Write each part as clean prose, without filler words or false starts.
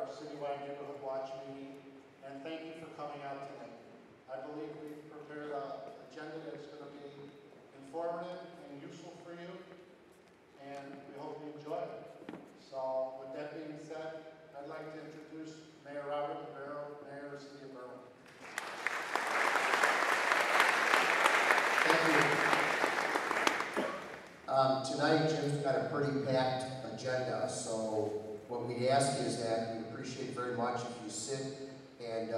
our citywide neighborhood watch meeting, and thank you for coming out tonight. I believe we've prepared an agenda that's going to be informative and useful for you, and we hope you enjoy it. So, with that being said, I'd like to introduce Mayor Robert Rivero, Mayor of the City of Berwyn. Thank you. Tonight, Jim's got a pretty packed agenda, so what we'd ask is that we appreciate very much if you sit and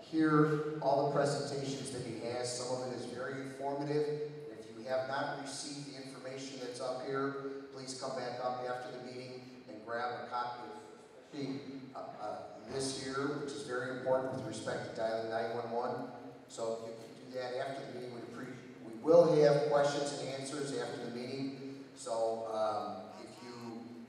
hear all the presentations that he has. Some of it is very informative. If you have not received the information that's up here, please come back up after the meeting and grab a copy of this here, which is very important with respect to dialing 911. So if you can do that after the meeting, we will have questions and answers after the meeting. So if you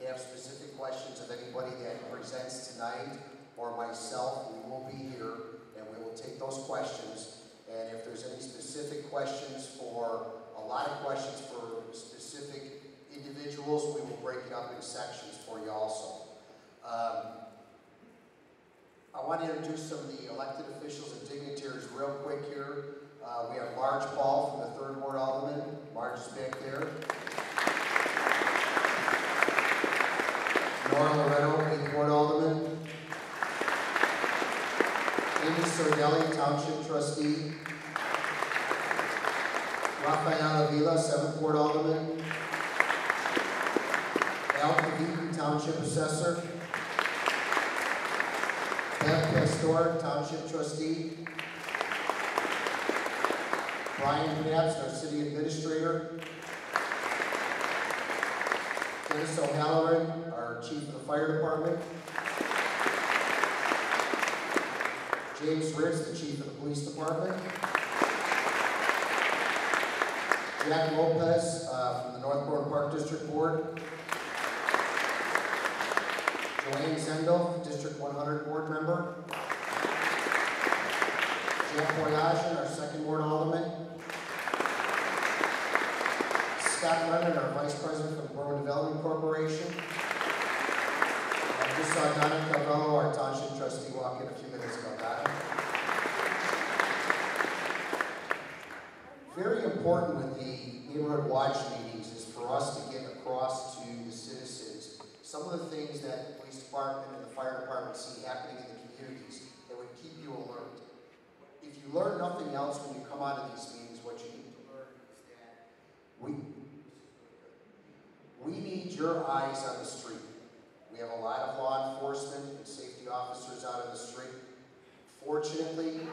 have specific questions of anybody that presents tonight or myself, we will be here and we will take those questions. And if there's any specific questions for, a lot of questions for specific individuals, we will break it up in sections for you also. I want to introduce some of the elected officials and dignitaries real quick here. We have Marge Paul from the 3rd Ward Alderman. Marge is back there. Nora Loretto, 8th Ward Alderman. Amy Sordelli, Township Trustee. Rafael Avila, 7th Ward Alderman. Al Kavita, Township Assessor. Bev Pastor, Township Trustee. Brian Pabst, our City Administrator. Deniso Halloran, our Chief of the Fire Department. James Ritz, the Chief of the Police Department. Jack Lopez from the North Bourne Park District Board. Joanne Zendel, District 100 Board Member. Jeff Boyajian, our 2nd Ward Alderman. Scott Lennon, our Vice President for the Berwyn Development Corporation. I just saw Donna Calvello, our Township Trustee, walk in a few minutes ago. Donna. Very important with the neighborhood watch meetings is for us to get across to the citizens some of the things that the police department and the fire department see happening in the communities that would keep you alert. If you learn nothing else when you come out of these meetings, what you need to learn is that we need your eyes on the street. We have a lot of law enforcement and safety officers out on the street. Fortunately,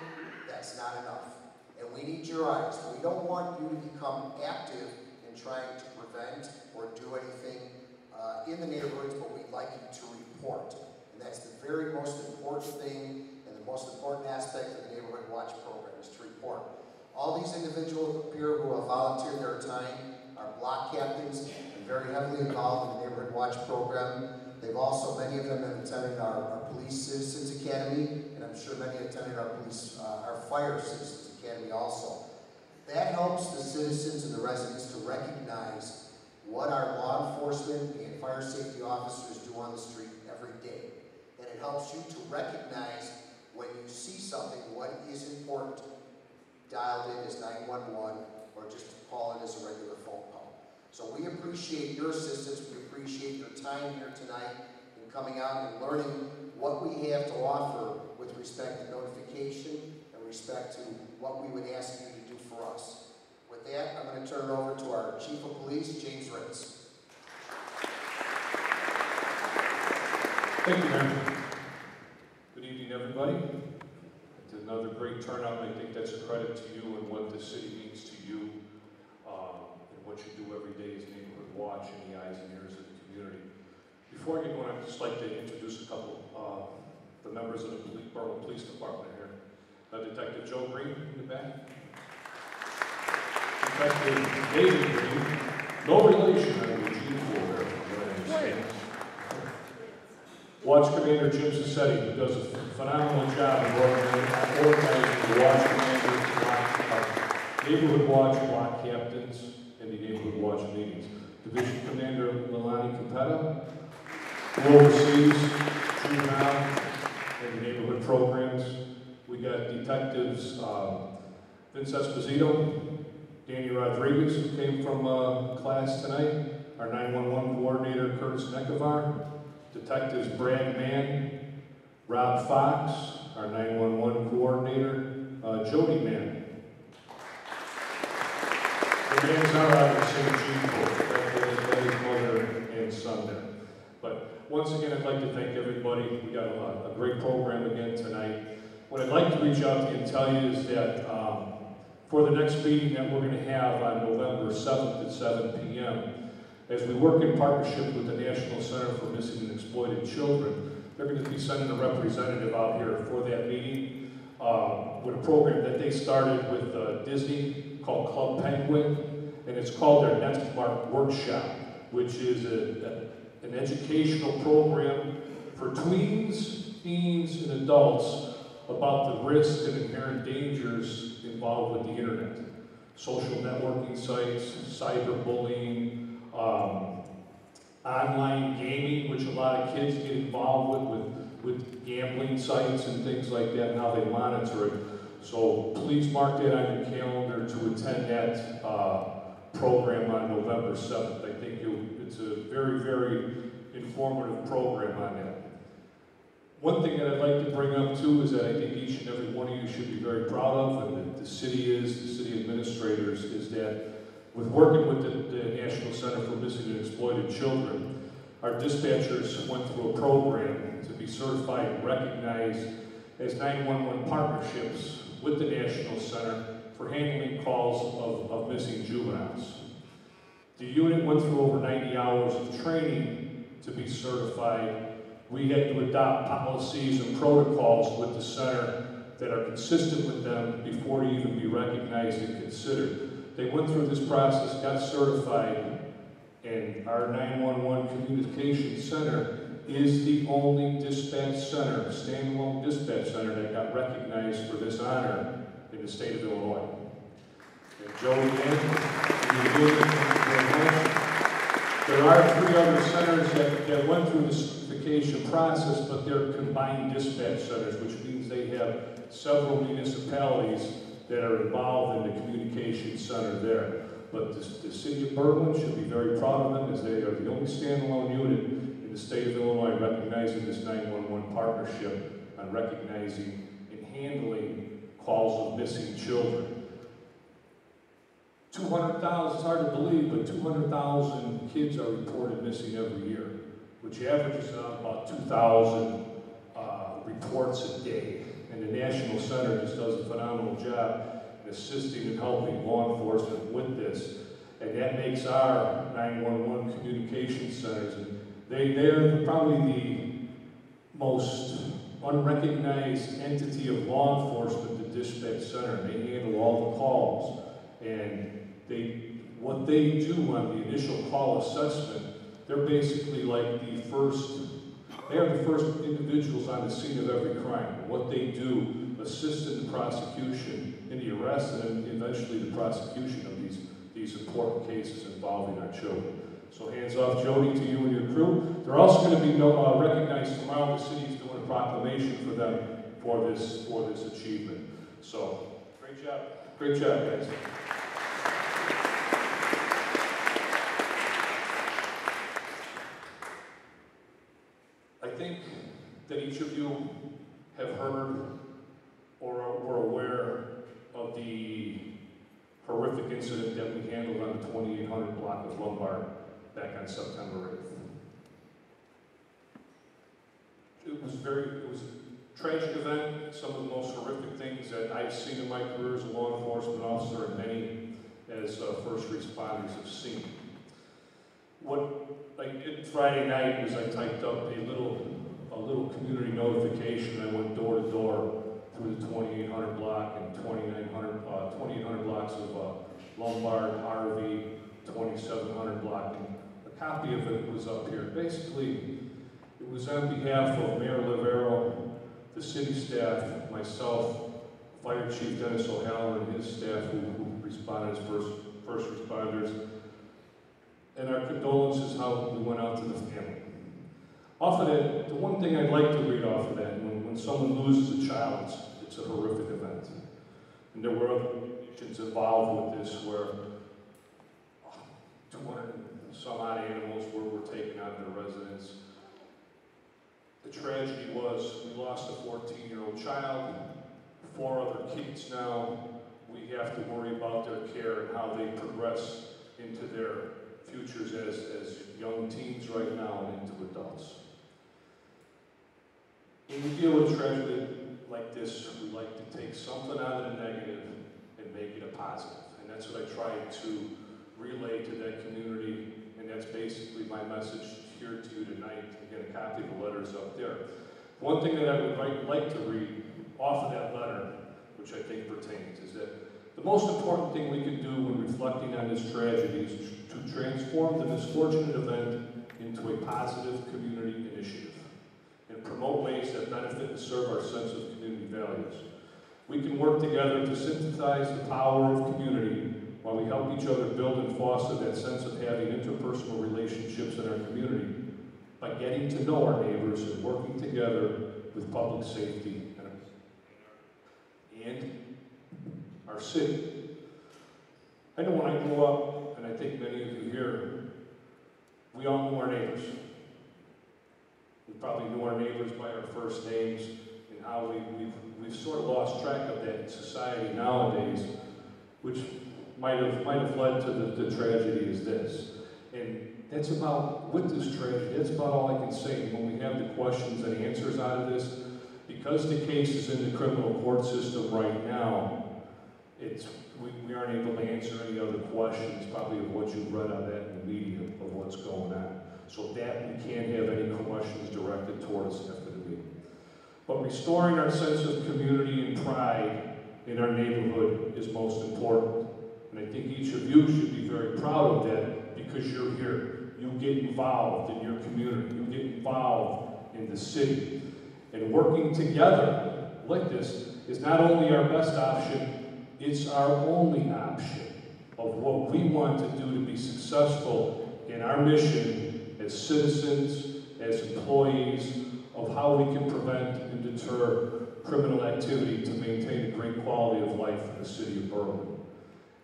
that's not enough. And we need your eyes. We don't want you to become active in trying to prevent or do anything in the neighborhoods, but we'd like you to report. And that's the very most important thing and the most important aspect of the Neighborhood Watch program is to report. All these individuals up here who have volunteered their time are block captains and very heavily involved in the Neighborhood Watch program. They've also, many of them have attended our Police Citizens Academy, and I'm sure many attended our Fire Citizens Academy also. That helps the citizens and the residents to recognize what our law enforcement and fire safety officers do on the street every day. And it helps you to recognize when you see something, what is important, dialed in as 911 or just call in as a regular phone call. So we appreciate your assistance, we appreciate your time here tonight in coming out and learning what we have to offer with respect to notification and respect to what we would ask you to do for us. With that, I'm going to turn it over to our Chief of Police, James Ritz. Thank you, Mayor. Good evening, everybody. It's another great turnout, and I think that's a credit to you and what the city means to you and what you do every day as Neighborhood Watch in the eyes and ears of the community. Before I get going, I'd just like to introduce a couple of the members of the Berwyn Police Department here. Detective Joe Green in the back. Detective David Green, no relation to Eugene Fuller, but I understand. Watch Commander Jim Sassetti, who does a phenomenal job of organizing the Watch Commanders, Neighborhood Watch block captains, and the Neighborhood Watch meetings. Division Commander Milani Capetta, who oversees juvenile and the neighborhood programs. We got detectives Vince Esposito, Danie Rodriguez, who came from class tonight, our 911 coordinator Curtis Nekovar, detectives Brad Mann, Rob Fox, our 911 coordinator, Jody Mann. The Manns are out of St. Jude, that is mother and son there. But once again, I'd like to thank everybody. We got a great program again tonight. What I'd like to reach out to you and tell you is that for the next meeting that we're going to have on November 7th at 7 p.m., as we work in partnership with the National Center for Missing and Exploited Children, they're going to be sending a representative out here for that meeting with a program that they started with Disney called Club Penguin, and it's called their Next Mark Workshop, which is an educational program for tweens, teens, and adults about the risks and inherent dangers involved with the internet. Social networking sites, cyberbullying, online gaming, which a lot of kids get involved with gambling sites and things like that, and how they monitor it. So please mark that on your calendar to attend that program on November 7th. I think it's a very, very informative program on that. One thing that I'd like to bring up too is that I think each and every one of you should be very proud of, and that the city administrators, is that with working with the National Center for Missing and Exploited Children, our dispatchers went through a program to be certified and recognized as 911 partnerships with the National Center for handling calls of missing juveniles. The unit went through over 90 hours of training to be certified. We had to adopt policies and protocols with the center that are consistent with them before they even be recognized and considered. They went through this process, got certified, and our 911 Communications Center is the only dispatch center, standalone dispatch center, that got recognized for this honor in the state of Illinois. And Joe, again, there are 3 other centers that went through the certification process, but they're combined dispatch centers, which means they have several municipalities that are involved in the communications center there. But the City of Berwyn should be very proud of them, as they are the only standalone unit in the state of Illinois recognizing this 911 partnership on recognizing and handling calls of missing children. 200,000, it's hard to believe, but 200,000 kids are reported missing every year, which averages out about 2,000 reports a day. And the National Center just does a phenomenal job in assisting and helping law enforcement with this. And that makes our 911 communication centers, and they're probably the most unrecognized entity of law enforcement, the dispatch center. They handle all the calls. And what they do on the initial call assessment, they're basically like they are the first individuals on the scene of every crime. What they do, assist in the prosecution, in the arrest, and eventually the prosecution of these important cases involving our children. So hands off, Jody, to you and your crew. They're also going to be recognized tomorrow. The city is doing a proclamation for them for this achievement. So great job, guys. I think that each of you have heard or were aware of the horrific incident that we handled on the 2800 block of Lombard back on September 8th. It was a tragic event, some of the most horrific things that I've seen in my career as a law enforcement officer, and many as first responders have seen. What I did Friday night was I typed up a little community notification. I went door to door through the 2800 block and 2800 blocks of Lombard, Harvey, 2700 block, and a copy of it was up here. Basically, it was on behalf of Mayor Livero, the city staff, myself, Fire Chief Deniso and his staff who responded as first responders, and our condolences how we went out to the family. Off of that, the one thing I'd like to read off of that, when someone loses a child, it's a horrific event. And there were other nations involved with this where 200 and some odd animals were taken out of their residence. The tragedy was we lost a 14-year-old child, 4 other kids now. We have to worry about their care and how they progress into their futures as young teens right now and into adults. When we deal with tragedy like this, we like to take something out of the negative and make it a positive. And that's what I try to relay to that community, and that's basically my message here to you tonight. Again, a copy of the letters up there. One thing that I would like to read off of that letter, which I think pertains, is that the most important thing we can do when reflecting on this tragedy is to transform the misfortunate event into a positive community initiative and promote ways that benefit and serve our sense of community values. We can work together to synthesize the power of community while we help each other build and foster that sense of having interpersonal relationships in our community by getting to know our neighbors and working together with public safety and our city. I know when I grew up, and I think many of you here, we all knew our neighbors. We probably knew our neighbors by our first names, and how we've sort of lost track of that in society nowadays, which might have led to the tragedy as this. And that's about, with this tragedy, that's about all I can say. When we have the questions and answers out of this, because the case is in the criminal court system right now, we aren't able to answer any other questions, probably of what you've read on that in the media, of what's going on. So that we can't have any questions directed toward us after the meeting. But restoring our sense of community and pride in our neighborhood is most important. And I think each of you should be very proud of that because you're here. You get involved in your community. You get involved in the city. And working together like this is not only our best option, it's our only option of what we want to do to be successful in our mission as citizens, as employees, of how we can prevent and deter criminal activity to maintain a great quality of life in the city of Berwyn.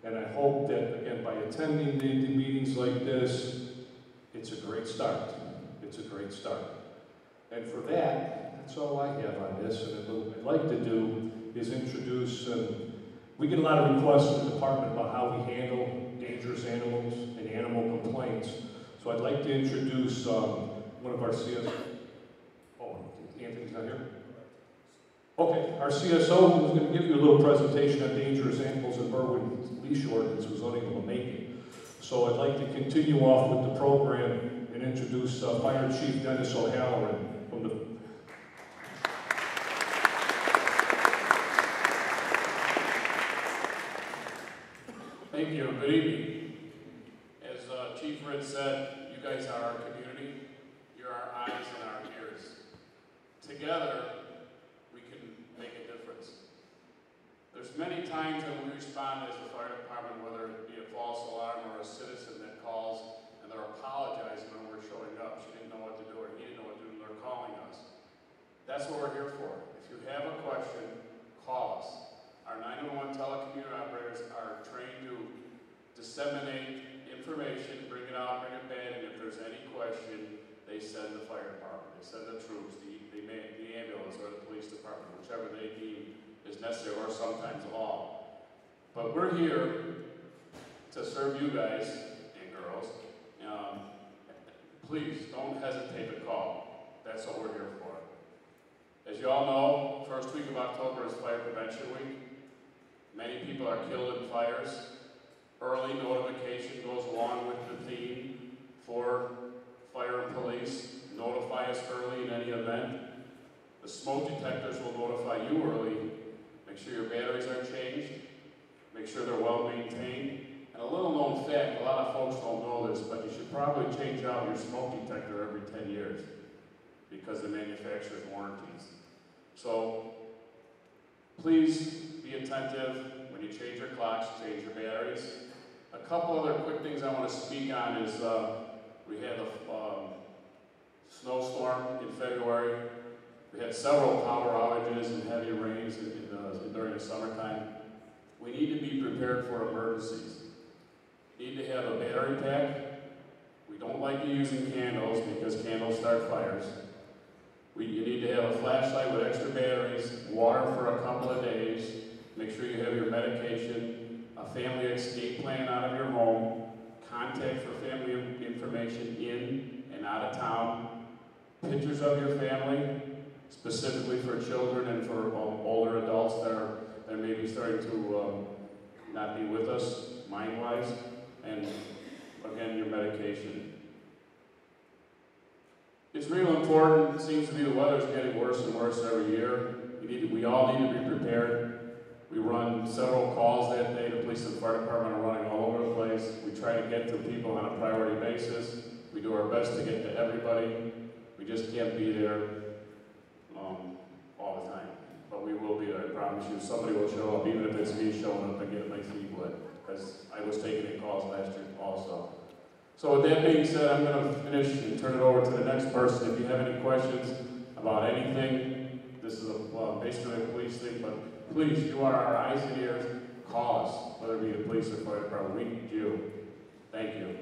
And I hope that, again, by attending the meetings like this, it's a great start. It's a great start. And for that, that's all I have on this. And what I'd like to do is introduce, we get a lot of requests from the department about how we handle dangerous animals and animal complaints. So I'd like to introduce one of our CSO. Oh, Anthony's not here? Okay, our CSO was going to give you a little presentation on dangerous animals in Berwyn leash ordinance, was unable to make it. So I'd like to continue off with the program and introduce Fire Chief Deniso from the Thank you. Good evening. As Chief Ritz said, you guys are our community. You're our eyes and our ears. Together, we can make a difference. There's many times when we respond as the fire department, whether it be a false alarm or a citizen that calls and they're apologizing when we're showing up. She didn't know what to do or he didn't know what to do and they're calling us. That's what we're here for. If you have a question, call us. Our 911 telecommuter operators are trained to disseminate information, bring it out, bring it back, and if there's any question, they send the fire department, they send the troops, the ambulance, or the police department, whichever they deem is necessary, or sometimes all. But we're here to serve you guys and girls. Please, don't hesitate to call. That's what we're here for. As you all know, first week of October is Fire Prevention Week. Many people are killed in fires. Early notification goes along with the theme for fire and police. Notify us early in any event. The smoke detectors will notify you early. Make sure your batteries are changed. Make sure they're well maintained. And a little known fact, a lot of folks don't know this, but you should probably change out your smoke detector every 10 years because of the manufacturer's warranties. So please be attentive when you change your clocks, change your batteries. A couple other quick things I want to speak on is we had a snowstorm in February. We had several power outages and heavy rains during the summertime. We need to be prepared for emergencies. Need to have a battery pack. We don't like you using candles because candles start fires. You need to have a flashlight with extra batteries, water for a couple of days, make sure you have your medication, a family escape plan out of your home, contact for family information in and out of town, pictures of your family, specifically for children and for older adults that may be starting to not be with us mind-wise, and again, your medication. It's real important. It seems to be the weather's getting worse and worse every year. We all need to be prepared. We run several calls that day. The police and fire department are running all over the place. We try to get to people on a priority basis. We do our best to get to everybody. We just can't be there all the time. But we will be there, I promise you. Somebody will show up, even if it's me showing up and getting my feet wet. Because I was taking in calls last year also. So with that being said, I'm going to finish and turn it over to the next person. If you have any questions about anything, this is basically a police thing, but please, you are our eyes and ears. Call us, whether it be the police or fire department. We need you. Thank you.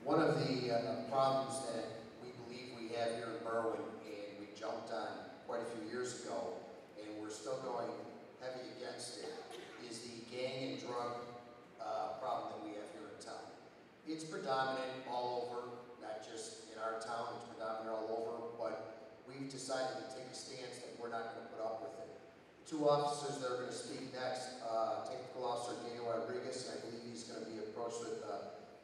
One of the problems that we believe we have here in Berwyn, and we jumped on quite a few years ago, and we're still going heavy against it, is the gang and drug problem that we have here in town. It's predominant all over, not just in our town, it's predominant all over, but we've decided to take a stance that we're not going to put up with it. Two officers that are going to speak next, Technical Officer Danie, and I believe he's going to be approached with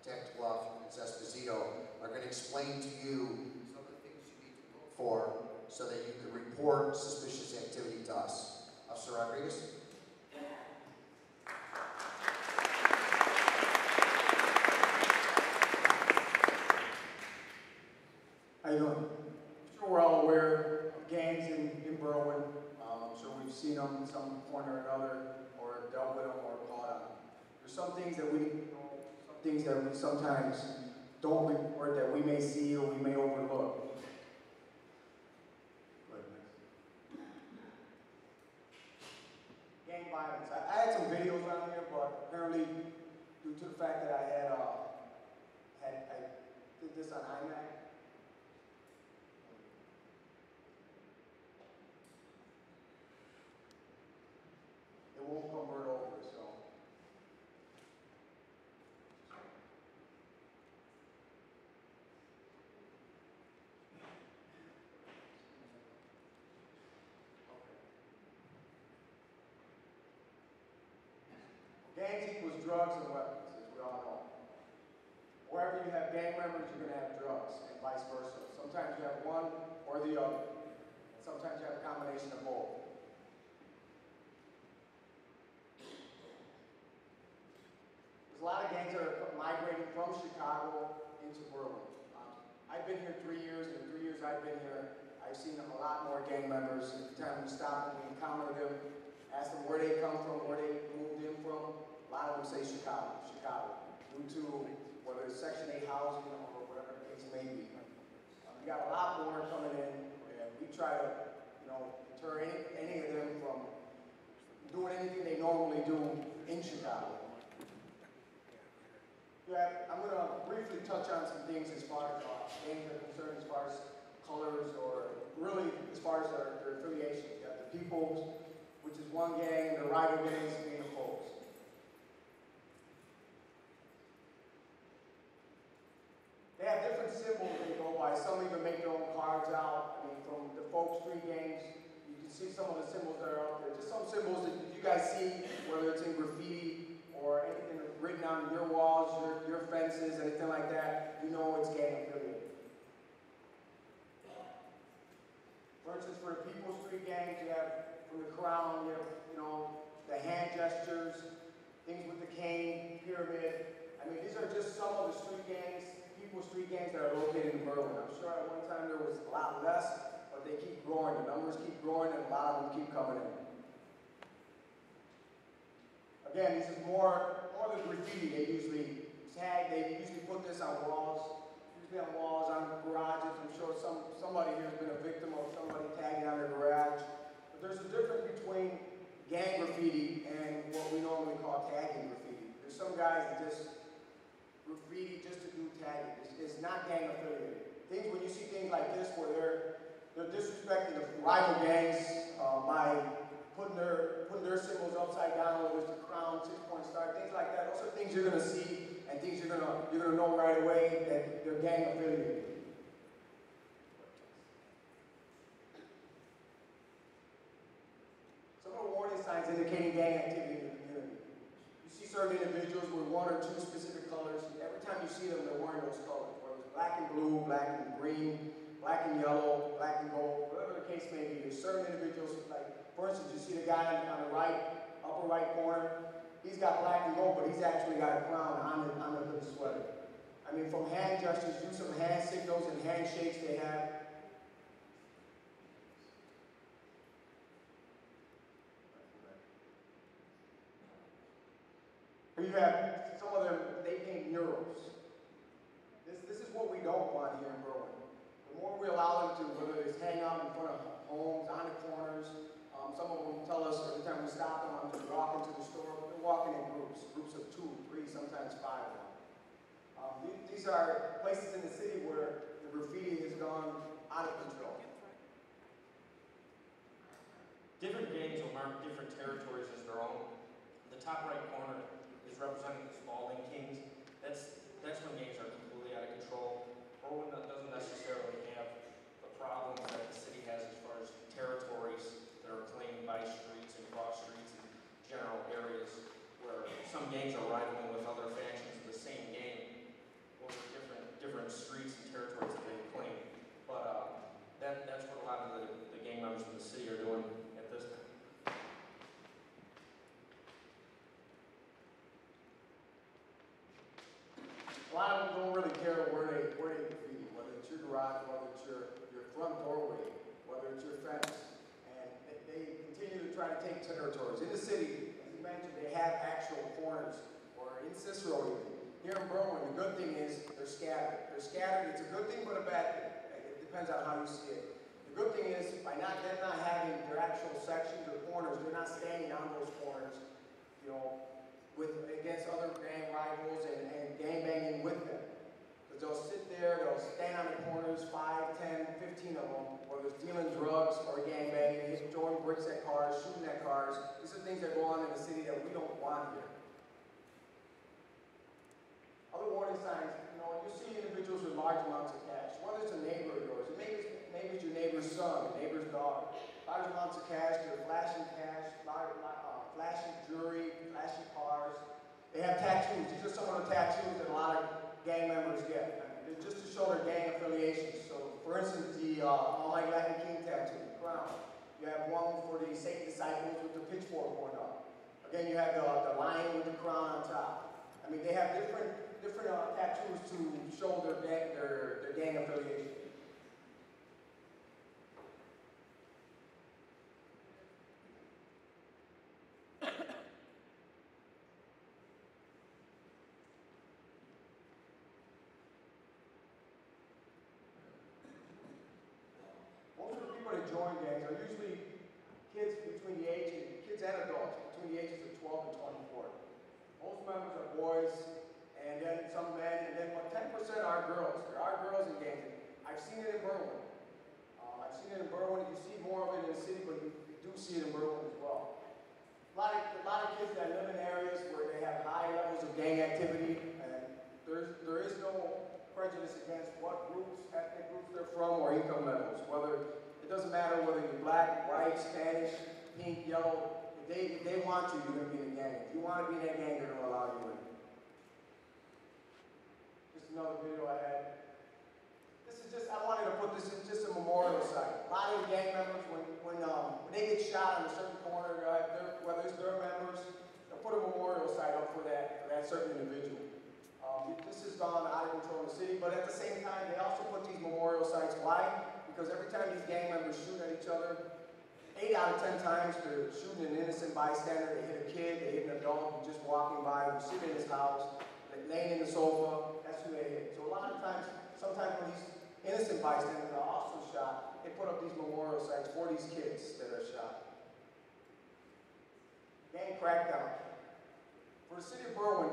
Technical Officer Esposito, are going to explain to you some of the things you need to look for so that you can report suspicious activity to us. Officer Rodriguez. How you doing? I'm sure we're all aware of gangs in Berwyn. I'm sure we've seen them in some point or another, or dealt with them, or caught on. There's some things that we need to know, some things that we sometimes don't report that we may see or we may overlook. Gang violence. I had some videos on here, but apparently, due to the fact that I did this on iMac. It won't convert over, so. Gangs equals drugs and weapons, as we all know. Wherever you have gang members, you're going to have drugs, and vice versa. Sometimes you have one or the other. Sometimes you have a combination of both. There's a lot of gangs that are migrating from Chicago into Berwyn. I've been here 3 years, and in 3 years I've been here, I've seen a lot more gang members. Every time we stop and we encounter them, ask them where they come from, where they moved in from. A lot of them say Chicago, due to whether it's Section 8 housing or whatever the case may be. We got a lot more coming in, and we try to, deter any of them from doing anything they normally do in Chicago. Yeah, I'm going to briefly touch on some things as far as gangs are concerned, as far as colors, or really as far as their affiliations. You have the Peoples, which is one gang, the rival gangs being opposed. They have different symbols they go by. Some even make their own cards out. I mean, from the folk street gangs, you can see some of the symbols that are out there. Just some symbols that you guys see, whether it's in graffiti or anything written on your walls, your fences, anything like that, you know it's gang affiliated. For instance, for the People Street gangs, you have from the crown, you have, the hand gestures, things with the cane, pyramid. I mean, these are just some of the street gangs, People Street gangs that are located in Berwyn. I'm sure at one time there was a lot less, but they keep growing. The numbers keep growing, and a lot of them keep coming in. Again, this is more than graffiti. They usually put this on walls, on garages. I'm sure somebody here has been a victim of somebody tagging on their garage. But there's a difference between gang graffiti and what we normally call tagging graffiti. There's some guys that just graffiti just to do tagging. It's not gang affiliated. When you see things like this where they're disrespecting the rival gangs by putting their symbols upside down, whether it's the crown, 6-point star, things like that. Those are things you're gonna see and things you're gonna know right away that they're gang affiliated. Some of the warning signs indicating gang activity in the community. You see certain individuals with one or two specific colors. Every time you see them, they're wearing those colors, whether it's black and blue, black and green, black and yellow, black and gold, whatever the case may be. There's certain individuals, like, for instance, you see the guy on the right, upper right corner. He's got black and gold, but he's actually got a crown on the hood of the sweater. I mean, from hand gestures, use of hand signals and handshakes they have. Here you have some of them, they paint murals. This is what we don't want here in Berwyn. The more we allow them to, whether it's hang out in front of homes, on the corners, some of them tell us every time we stop them, I'm just walking to the store. They're walking in groups of 2, 3, sometimes 5 of them. These are places in the city where the graffiti has gone out of control. Different gangs will mark different territories as their own. The top right corner is representing the Spalding Kings. That's when gangs are completely out of control. Berwyn doesn't necessarily have the problems that the city has as far as territories that are claimed by streets and cross streets and general areas where some gangs are rivaling with other factions of the same gang over different streets and territories that they claim. But that's what a lot of the gang members in the city are doing at this time. A lot of them don't really care where they graffiti, whether it's your garage, whether it's your front doorway, whether it's your fence. And they continue to try to take territories. In the city, as you mentioned, they have actual corners, or in Cicero even. Here in Berwyn, the good thing is they're scattered. They're scattered, it's a good thing but a bad thing. It depends on how you see it. The good thing is, by them not having their actual sections or corners, they're not standing on those corners, you know, against other gang rivals and gang banging with them. Because they'll sit there, they'll stand on the corners, 5, 10, 15 of them, whether it's dealing drugs or gang banging, throwing bricks at cars, shooting at cars. These are things that go on in the city that we don't want here. Other warning signs, you know, you see individuals with large amounts of cash, whether it's a neighbor of yours, maybe it's your neighbor's son, neighbor's daughter. Large amounts of cash, they're flashing cash, flashing jewelry, flashing cars. They have tattoos. These are some of the tattoos that a lot of gang members get. They're just to show their gang affiliations. So, for instance, the Almighty Latin King tattoo, the crown. You have one for the Satan disciples with the pitchfork going up. Again, you have the lion with the crown on top. I mean, they have different tattoos to show their gang affiliation. Most of the people that join gangs are usually kids and adults between the ages of 12 and 24. Most members are boys, and then some men, and then about 10% are girls. There are girls in gangs. I've seen it in Berwyn. You see more of it in the city, but you do see it in Berwyn as well. A lot of kids that live in areas where they have high levels of gang activity, and there is no prejudice against what groups, ethnic groups they're from, or income levels. It doesn't matter whether you're black, white, Spanish, pink, yellow. If they want you, you're going to be in the gang. If you want to be in that gang, they're going to allow you in. Just another video I had. I wanted to put this in just a memorial site. A lot of the gang members, when they get shot on a certain corner, whether it's their members, they'll put a memorial site up for that certain individual. This has gone out of control in the city, but at the same time, they also put these memorial sites. Why? Because every time these gang members shoot at each other, 8 out of 10 times they're shooting an innocent bystander. They hit a kid, they hit an adult who's just walking by, who's sitting in his house, laying in the sofa. That's who they hit. So a lot of times, sometimes when these innocent bystanders are also shot, they put up these memorial sites for these kids that are shot. Gang crackdown. For the city of Berwyn,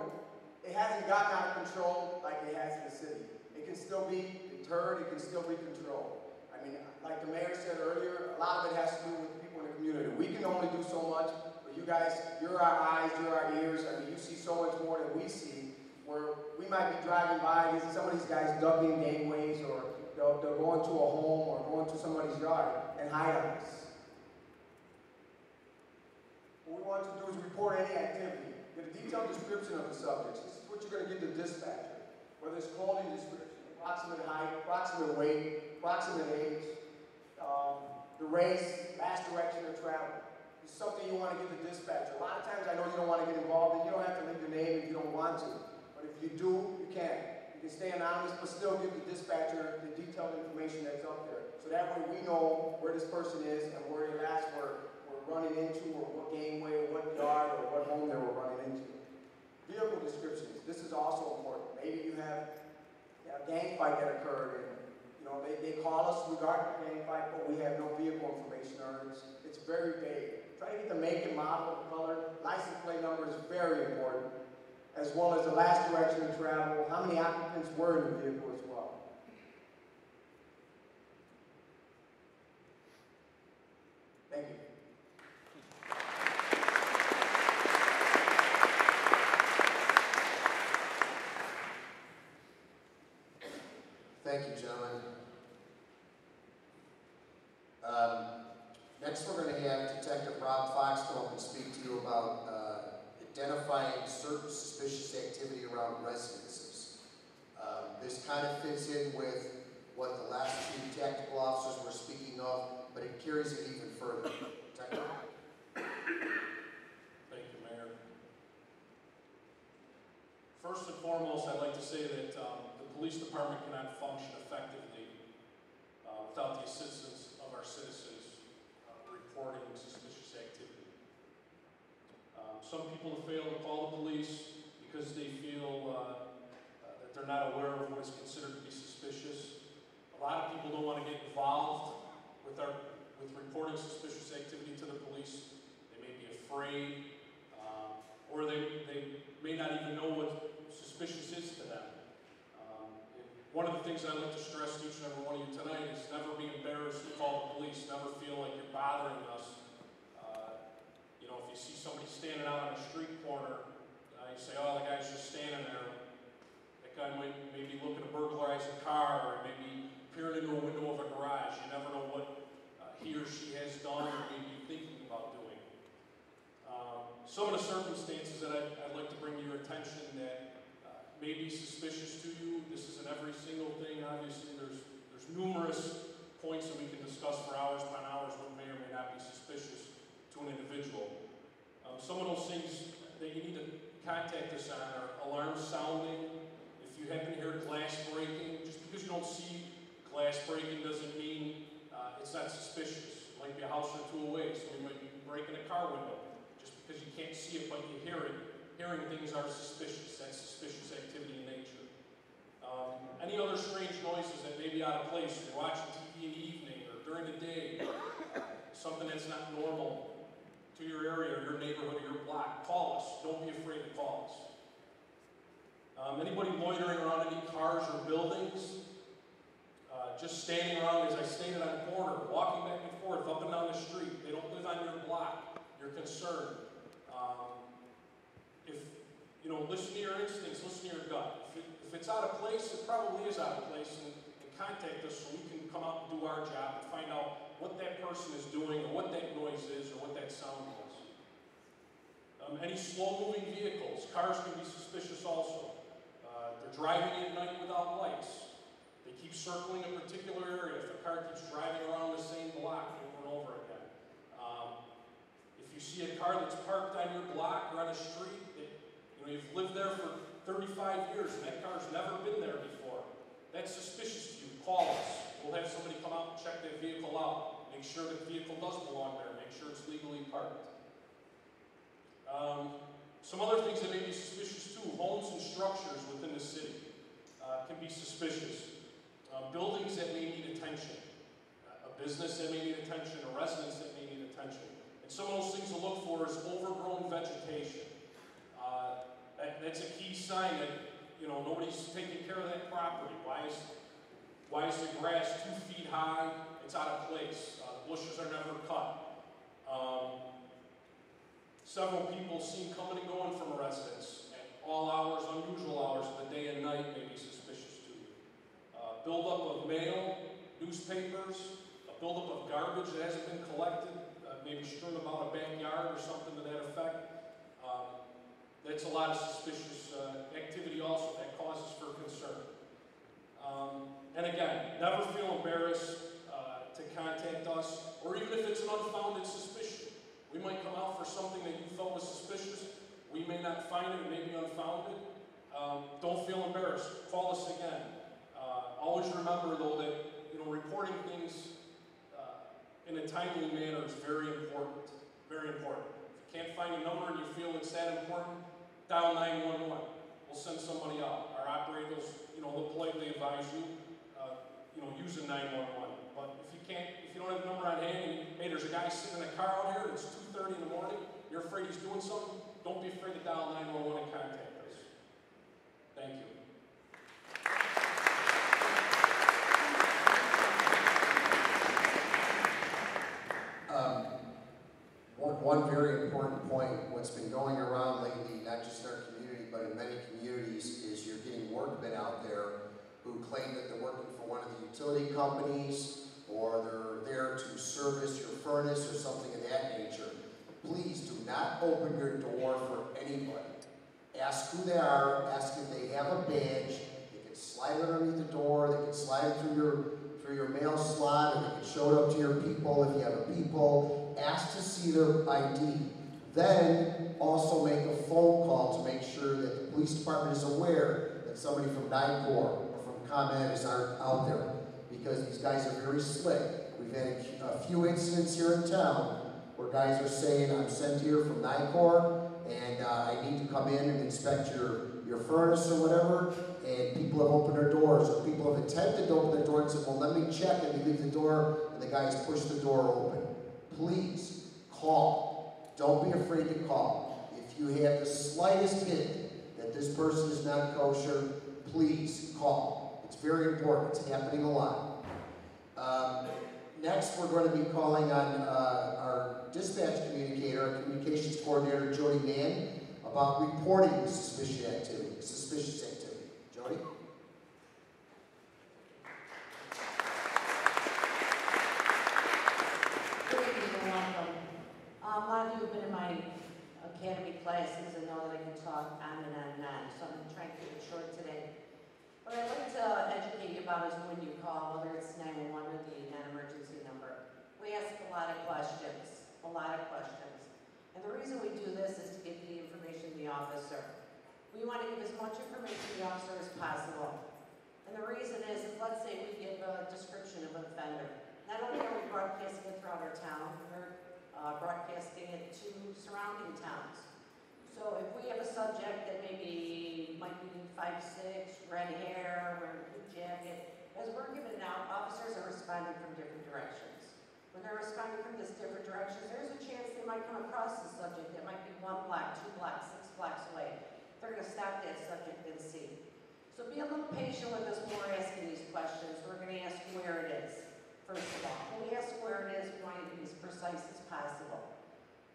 it hasn't gotten out of control like it has in the city. It can still be deterred, it can still be controlled. I mean, like the mayor said earlier, a lot of it has to do with the people in the community. We can only do so much, but you guys, you're our eyes, you're our ears. I mean, you see so much more than we see, where we might be driving by, some of these guys ducking gangways, or they'll go into a home or go into somebody's yard and hide on us. What we want to do is report any activity, get a detailed description of the subjects. This is what you're going to give the dispatcher, whether it's clothing description, approximate height, approximate weight, approximate age, the race, last direction of travel. It's something you want to give the dispatcher. A lot of times I know you don't want to get involved, and you don't have to leave your name if you don't want to. But if you do, you can. You can stay anonymous, but still give the dispatcher the detailed information that's up there. So that way we know where this person is and where the last were running into, or what gangway, or what yard, or what home they were running into. Vehicle descriptions. This is also important. Maybe you have a gang fight that occurred, and they call us regarding the gang fight, but we have no vehicle information, or it's very vague. Try to get the make and model, the color, license plate number is very important, as well as the last direction of travel, how many occupants were in the vehicle as well. Thank you. Thank you, gentlemen. Next, we're going to have Detective Rob Fox come up and speak to you about identifying certain suspicious activity around residences. This kind of fits in with what the last two tactical officers were speaking of, but it carries it even further. Detective? Thank you, Mayor. First and foremost, I'd like to say that the police department cannot function effectively without the assistance of our citizens reporting suspicious activity. Some people fail to call the police because they feel that they're not aware of what is considered to be suspicious. A lot of people don't want to get involved with reporting suspicious activity to the police. They may be afraid, or they may not even know what suspicious is to them. One of the things I'd like to stress to each and every one of you tonight is never be embarrassed to call the police. Never feel like you're bothering us. If you see somebody standing out on a street corner, you say, oh, the guy's just standing there. That guy might be looking to burglarize a car, or maybe peering into a window of a garage. You never know what he or she has done or may be thinking about doing. Some of the circumstances that I'd like to bring to your attention that may be suspicious to you. This isn't every single thing. Obviously, there's numerous points that we can discuss for hours upon hours what may or may not be suspicious to an individual. Some of those things that you need to contact us on are alarms sounding. If you happen to hear glass breaking, just because you don't see glass breaking doesn't mean it's not suspicious. It might be a house or two away, so you might be breaking a car window. Just because you can't see it but you hear it, hearing things are suspicious. That's suspicious activity in nature. Any other strange noises that may be out of place, you're watching TV in the evening or during the day, something that's not normal to your area or your neighborhood or your block, call us. Don't be afraid to call us. Anybody loitering around any cars or buildings, just standing around, as I stated, on the corner, walking back and forth, up and down the street, they don't live on your block, you're concerned. Listen to your instincts, listen to your gut. If it's out of place, it probably is out of place, and contact us so we can come out and do our job and find out what that person is doing, or what that noise is, or what that sound was. Any slow-moving vehicles, cars can be suspicious also. They're driving at night without lights. They keep circling a particular area. If a car keeps driving around the same block over and over again. If you see a car that's parked on your block or on a street, you've lived there for 35 years and that car's never been there before, that's suspicious to you. Call us. We'll have somebody come out and check that vehicle out, make sure the vehicle does belong there, make sure it's legally parked. Some other things that may be suspicious too, homes and structures within the city can be suspicious. Buildings that may need attention, a business that may need attention, a residence that may need attention. And some of those things to look for is overgrown vegetation. That's a key sign that, you know, nobody's taking care of that property. Why is the grass 2 feet high? It's out of place. The bushes are never cut. Several people seen coming and going from a residence at all hours, unusual hours of the day and night may be suspicious to you. Buildup of mail, newspapers, a buildup of garbage that hasn't been collected, maybe strewn about a backyard or something to that effect. That's a lot of suspicious activity also that causes for concern. And again, never feel embarrassed to contact us, or even if it's an unfounded suspicion. We might come out for something that you felt was suspicious. We may not find it, it may be unfounded. Don't feel embarrassed. Call us again. Always remember, though, that, you know, reporting things in a timely manner is very important. Very important. If you can't find a number and you feel it's that important, dial 911. We'll send somebody out. Our operators, you know, they'll politely advise you, you know, use a 911. But if you can't, if you don't have a number on hand, and hey, there's a guy sitting in a car out here, it's 2:30 in the morning, you're afraid he's doing something, don't be afraid to dial 911 and contact us. Thank you. One very important point, what's been going around lately, not just in our community, but in many communities, is you're getting workmen out there who claim that they're working for one of the utility companies, or they're there to service your furnace or something of that nature. Please do not open your door for anybody. Ask who they are, ask if they have a badge. They can slide it underneath the door, they can slide it through your mail slot, or they can show it up to your people if you have a people. Ask to see their ID. Then also make a phone call to make sure that the police department is aware that somebody from NICOR or from ComEd is out there, because these guys are very slick. We've had a few incidents here in town where guys are saying, I'm sent here from NICOR and I need to come in and inspect your furnace or whatever, and people have opened their doors, or people have attempted to open their door and said, well, let me check, and they leave the door and the guys push the door open. Please call. Don't be afraid to call. If you have the slightest hint that this person is not kosher, please call. It's very important. It's happening a lot. Next, we're going to be calling on our dispatch communicator, our communications coordinator, Jody Mann, about reporting the suspicious activity. Jody? A lot of you have been in my academy classes and know that I can talk on and on and on, so I'm going to try and keep it short today. What I'd like to educate you about is when you call, whether it's 911 or the non-emergency number. We ask a lot of questions, And the reason we do this is to get the information to the officer. We want to give as much information to the officer as possible. And the reason is, if let's say we give a description of an offender, not only are we broadcasting it throughout our town, we're broadcasting it to surrounding towns. So if we have a subject that maybe might be 5'6", red hair, wearing a blue jacket, as we're giving it out, officers are responding from different directions. When they're responding from these different directions, there's a chance they might come across the subject that might be 1 block, 2 blocks, 6 blocks away. They're going to stop that subject and see. So be a little patient with us when we're asking these questions. We're going to ask where it is, first of all. When we ask where it is, we want to be as precise as possible.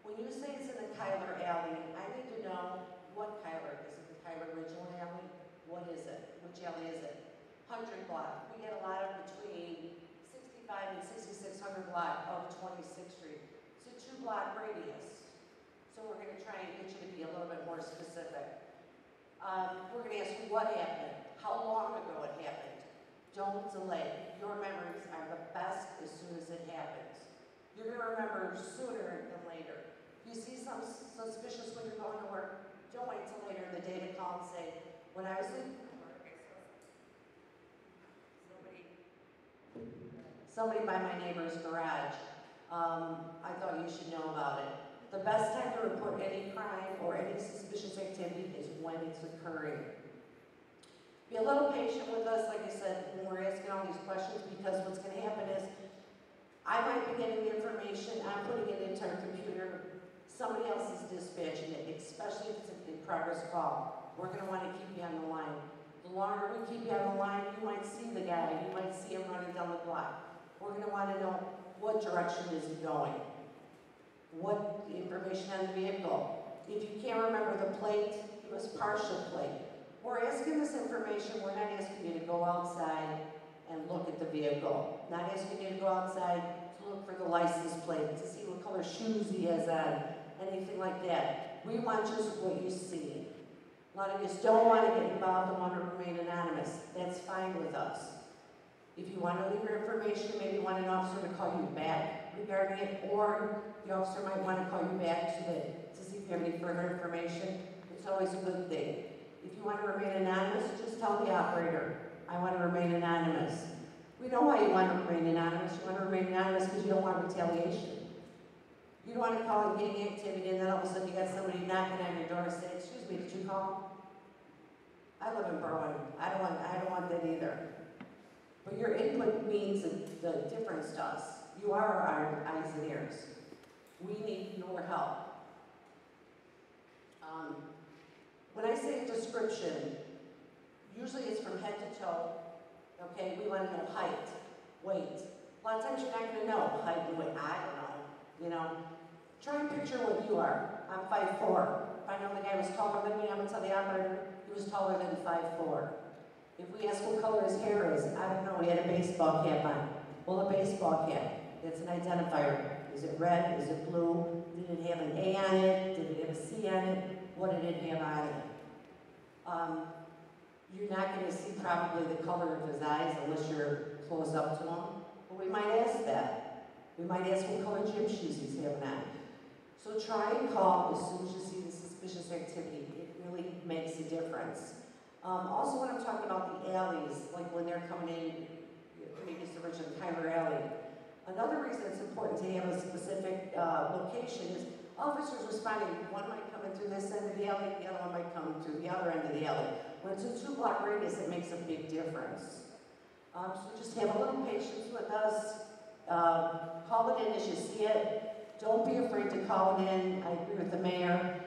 When you say it's in the Kyler Alley, I need to know what Kyler. Is it the Kyler Original Alley? What is it? Which alley is it? 100 block. We get a lot of between 65 and 6600 block of 26th Street. It's a 2-block radius. So we're going to try and get you to be a little bit more specific. We're going to ask you what happened, how long ago it happened. Don't delay. Your memories are the best as soon as it happens. You're going to remember sooner than later. If you see something suspicious when you're going to work, don't wait till later in the day to call and say, when I was leaving from work, I saw somebody by my neighbor's garage. I thought you should know about it. The best time to report any crime or any suspicious activity is when it's occurring. Be a little patient with us, like I said, when we're asking all these questions, because what's going to happen is I might be getting the information, I'm putting it into our computer, somebody else is dispatching it, especially if it's a progress call. We're going to want to keep you on the line. The longer we keep you on the line, you might see the guy, you might see him running down the block. We're going to want to know what direction is he going, what information on the vehicle. If you can't remember the plate, it was partial plate. We're asking this information, we're not asking you to go outside and look at the vehicle. Not asking you to go outside to look for the license plate, to see what color shoes he has on, anything like that. We want just what you see. A lot of you don't want to get involved and want to remain anonymous. That's fine with us. If you want to leave your information, maybe you want an officer to call you back regarding it, or the officer might want to call you back to see if you have any further information. It's always a good thing. If you want to remain anonymous, just tell the operator, I want to remain anonymous. We know why you want to remain anonymous. You want to remain anonymous because you don't want retaliation. You don't want to call it gang activity and then all of a sudden you got somebody knocking on your door and saying, excuse me, did you call? I live in Berwyn. I don't want that either. But your input means the difference to us. You are our eyes and ears. We need your help. When I say a description, usually it's from head to toe. Okay, we want to know height, weight. A lot of times you're not going to know height and weight. I don't know. You know, try and picture what you are. I'm 5'4". If I know the guy was taller than me, I'm going to tell the operator he was taller than 5'4". If we ask what color his hair is, I don't know, he had a baseball cap on. Well, a baseball cap, that's an identifier. Is it red? Is it blue? Did it have an A on it? Did it have a C on it? What did it have on it? You're not going to see probably the color of his eyes unless you're close up to him. But we might ask that. We might ask what color gym shoes he's having on. So try and call as soon as you see the suspicious activity. It really makes a difference. Also, when I'm talking about the alleys, like when they're coming in, maybe it's the Richard Tyler Alley. Another reason it's important to have a specific location is officers responding. One might come in through this end of the alley, the other one might come through the other end of the alley. When it's a 2-block radius, it makes a big difference. So just have a little patience with us. Call it in as you see it. Don't be afraid to call it in. I agree with the mayor.